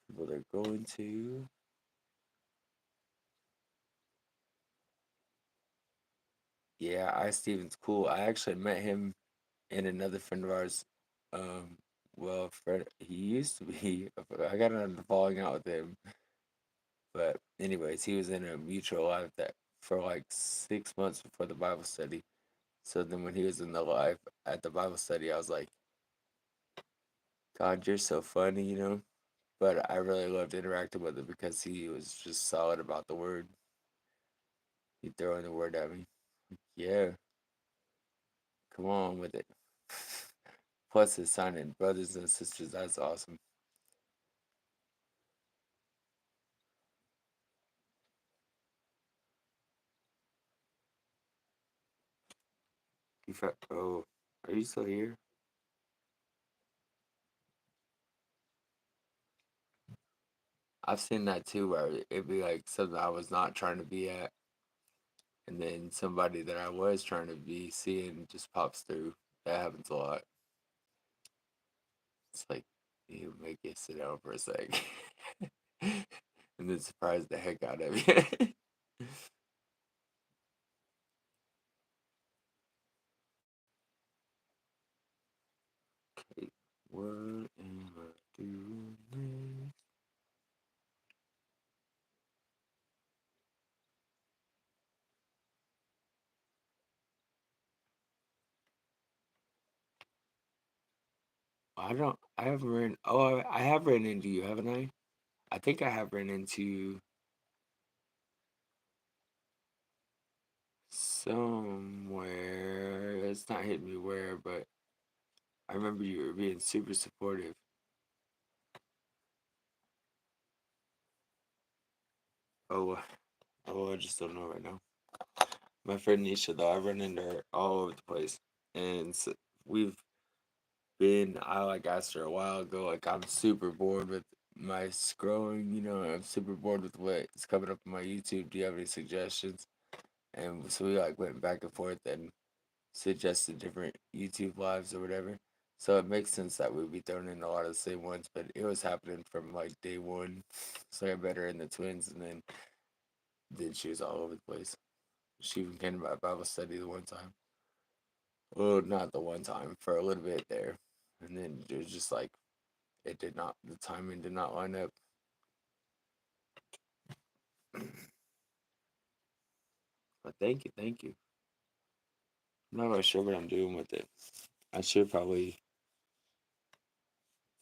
people they're going to. Yeah, Steven's cool. I actually met him and another friend of ours. Um, well, Fred, he used to be. I got into falling out with him, but anyways, he was in a mutual life that for like 6 months before the Bible study. So then when he was in the live at the Bible study, I was like, God, you're so funny. But I really loved interacting with him because he was just solid about the word. He'd throw in the word at me. Yeah, come on with it. Plus his signing brothers and sisters, that's awesome. oh, are you still here? I've seen that too, where it'd be like something I was not trying to be at, and then somebody that I was trying to be seeing just pops through. That happens a lot. It's like you make you sit down for a sec, and then surprise the heck out of you. Okay, what am I doing next? I don't. I haven't ran. Oh, I have ran into you, haven't I? I think I have ran into somewhere. It's not hitting me where, but I remember you were being super supportive. Oh, I just don't know right now. My friend Nisha, though, I run into her all over the place, and we've been. I like asked her a while ago, like I'm super bored with my scrolling. I'm super bored with what's coming up on my YouTube. Do you have any suggestions? And so we like went back and forth and suggested different YouTube lives or whatever. So it makes sense that we'd be throwing in a lot of the same ones, but it was happening from like day one. So I met her in the twins, and then she was all over the place. She even came to my Bible study the one time. Well, not the one time, for a little bit there. And then it was just like, the timing did not line up. But thank you, thank you. I'm not really sure what I'm doing with it. I should probably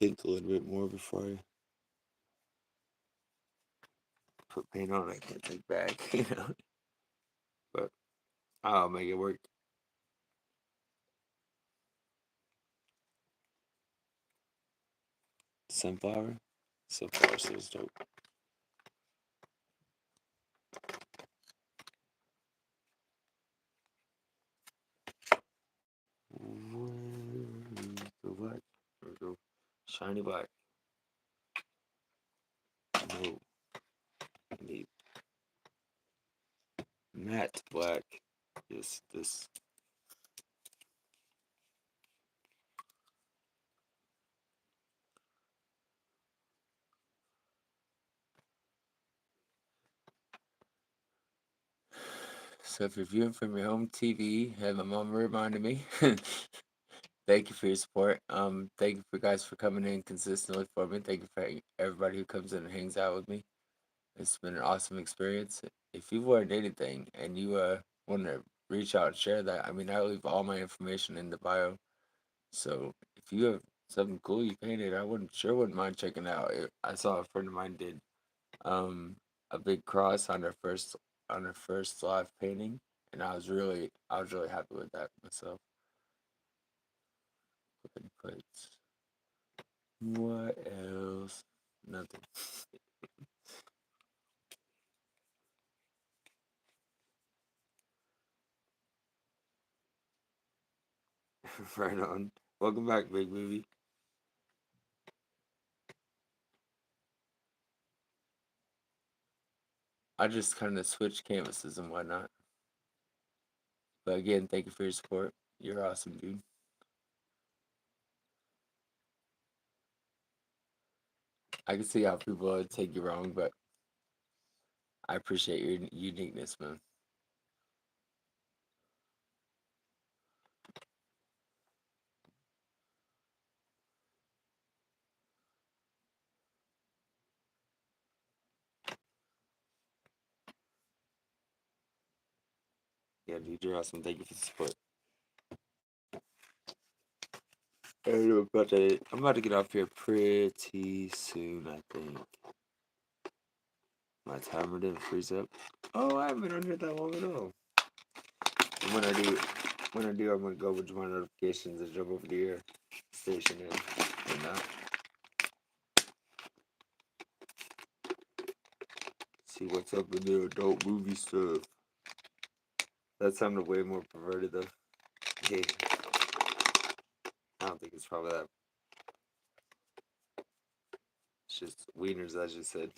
think a little bit more before I put paint on. I can't take back, you know. But I'll make it work. Sunflower. Sunflower seems dope. Where's the black? There we go. Shiny black. No. I need matte black. Yes, this. So if you're viewing from your home TV, and my mom reminded me, thank you for your support. Thank you for guys for coming in consistently for me. Thank you for everybody who comes in and hangs out with me. It's been an awesome experience. If you've learned anything and you want to reach out and share that, I mean, I leave all my information in the bio. So if you have something cool you painted, I wouldn't mind checking it out. I saw a friend of mine did um a big cross on her first live painting, and I was really happy with that myself. But what else? Nothing. Right on. Welcome back, big movie. I just kind of switched canvases and whatnot. But again, thank you for your support. You're awesome, dude. I can see how people would take you wrong, but I appreciate your uniqueness, man. Yeah, dude, you're awesome. Thank you for the support. I'm about to get off here pretty soon, I think. My timer didn't freeze up. Oh, I haven't been on here that long at all. And when I do, I'm gonna go with my notifications and jump over to your station and see what's up in the adult movie stuff. That sounded way more perverted though. Hey, I don't think it's probably that. It's just wieners, as you said.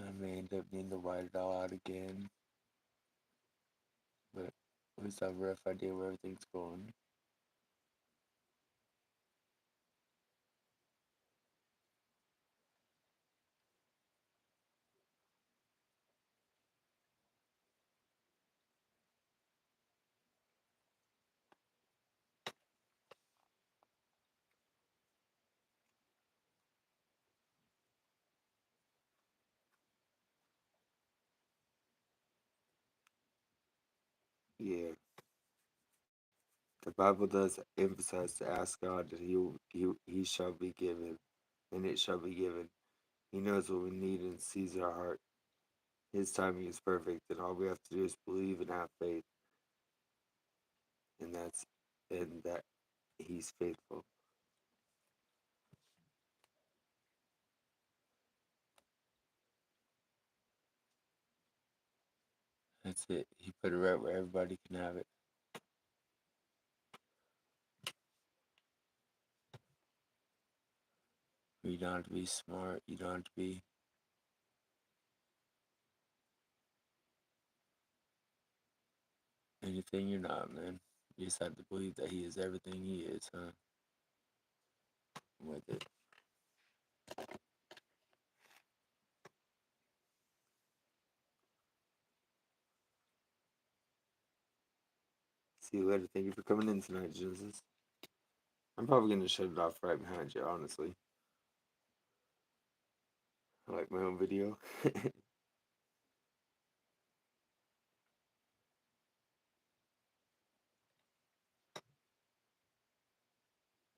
I may end up needing to white it all out again, but at least I have a rough idea where everything's going. Yeah. The Bible does emphasize to ask God that he shall be given, and it shall be given. He knows what we need and sees our heart. His timing is perfect, and all we have to do is believe and have faith, and that He's faithful. That's it. He put it right where everybody can have it. You don't have to be smart. You don't have to be anything you're not, man. You just have to believe that he is everything he is, huh? With it. See you later. Thank you for coming in tonight, Genesis. I'm probably gonna shut it off right behind you, honestly. I like my own video.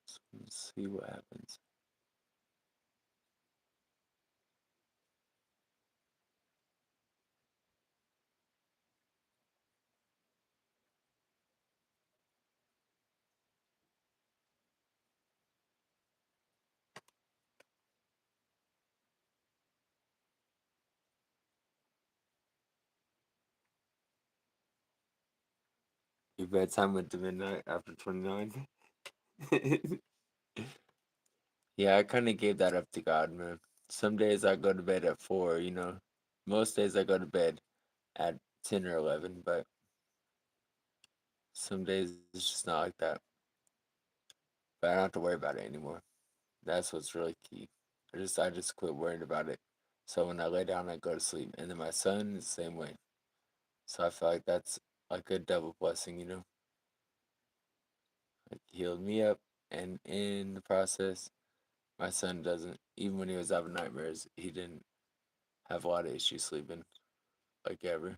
So let's see what happens. Your bedtime went to midnight after 29. Yeah, I kind of gave that up to God, man. Some days I go to bed at 4, you know. Most days I go to bed at 10 or 11, but some days it's just not like that. But I don't have to worry about it anymore. That's what's really key. I just quit worrying about it. So when I lay down, I go to sleep. And then my son is the same way. So I feel like that's like a double blessing, you know? Like he healed me up, and in the process, my son doesn't. Even when he was having nightmares, he didn't have a lot of issues sleeping, like ever.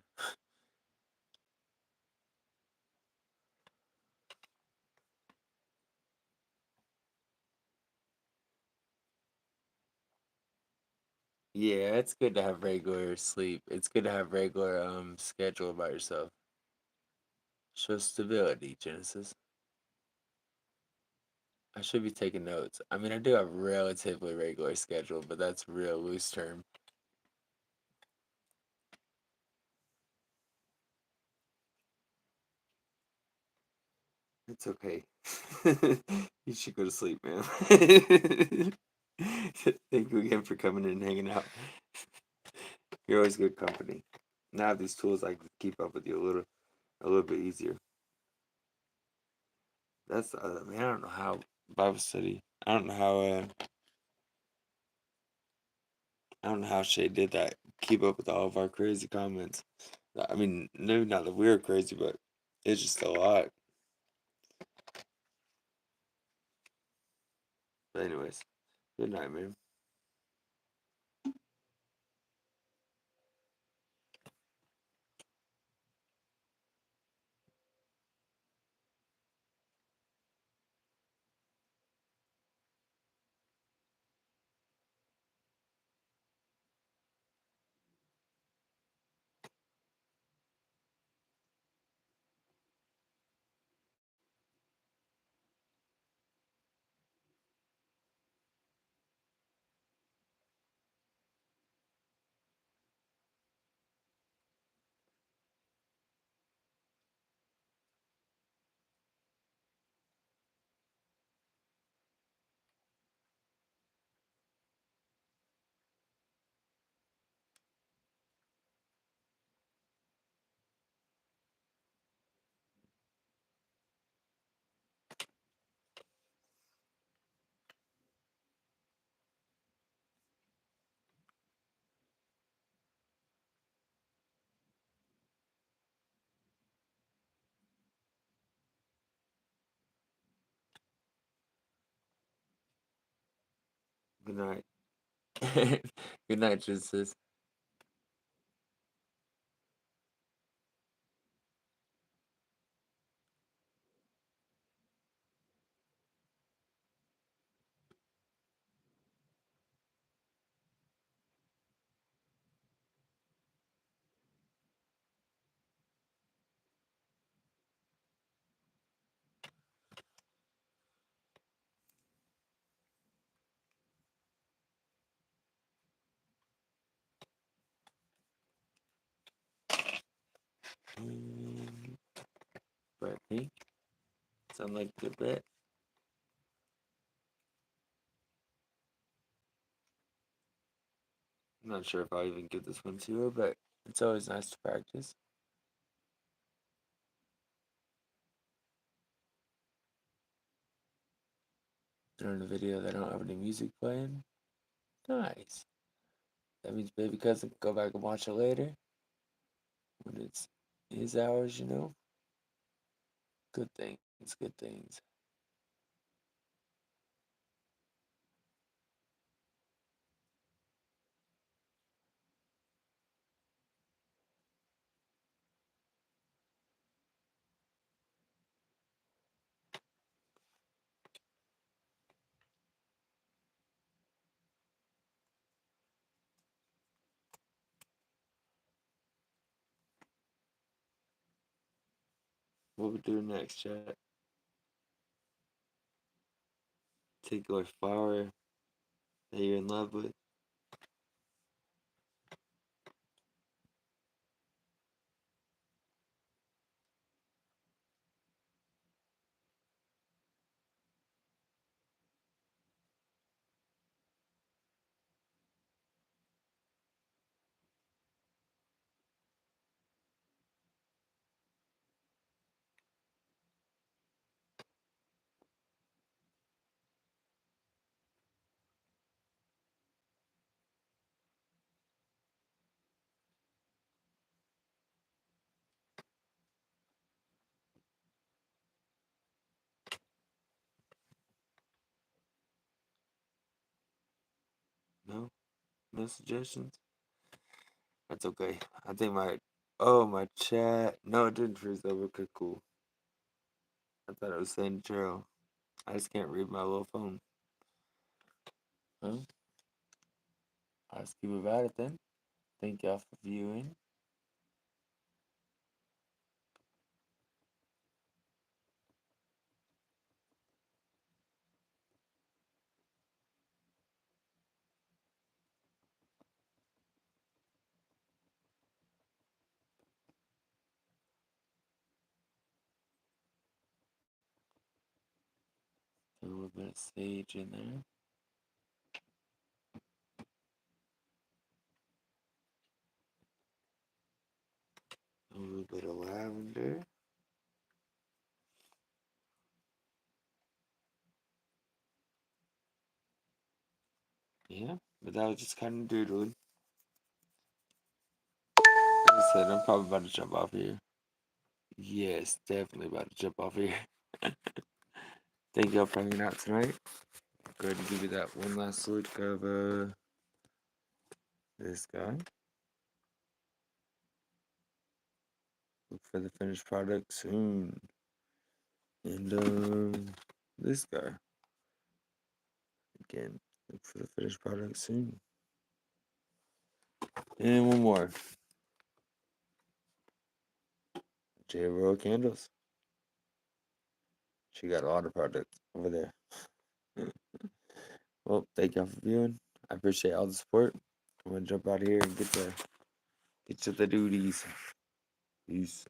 Yeah, it's good to have regular sleep. It's good to have regular schedule about yourself. Show stability, Genesis. I should be taking notes. I mean, I do have relatively regular schedule, but that's a real loose term. It's okay. You should go to sleep, man. Thank you again for coming in and hanging out. You're always good company. Now I have these tools, I can keep up with you a little bit easier. That's I mean, I don't know how Bible study. I don't know how Shay did that. Keep up with all of our crazy comments. I mean, maybe not that we're crazy, but it's just a lot. But anyways, good night, man. Good night. Good night, Genesis. bright pink. Sound like a good bet. I'm not sure if I'll even give this one to her, but it's always nice to practice. During a video that I don't have any music playing. Nice. That means baby cousin can go back and watch it later. When it's his hours, you know. Good things, good things. What we do next, chat? Take your flower that you're in love with. No? No suggestions? That's okay. I think my chat. No, it didn't freeze over. Okay, cool. I thought it was saying Gerald. I just can't read my little phone. Huh? I'll just keep about it then. Thank y'all for viewing. A little bit of sage in there. A little bit of lavender. Yeah, but that was just kind of doodling. Like I said, I'm probably about to jump off here. Yes, definitely about to jump off here. Thank y'all for hanging out tonight. Go ahead and give you that one last look of this guy. Look for the finished product soon. And this guy. Again, look for the finished product soon. And one more. J Royal Candles. She got a lot of products over there. Well, thank y'all for viewing. I appreciate all the support. I'm gonna jump out of here and get to the duties. Peace.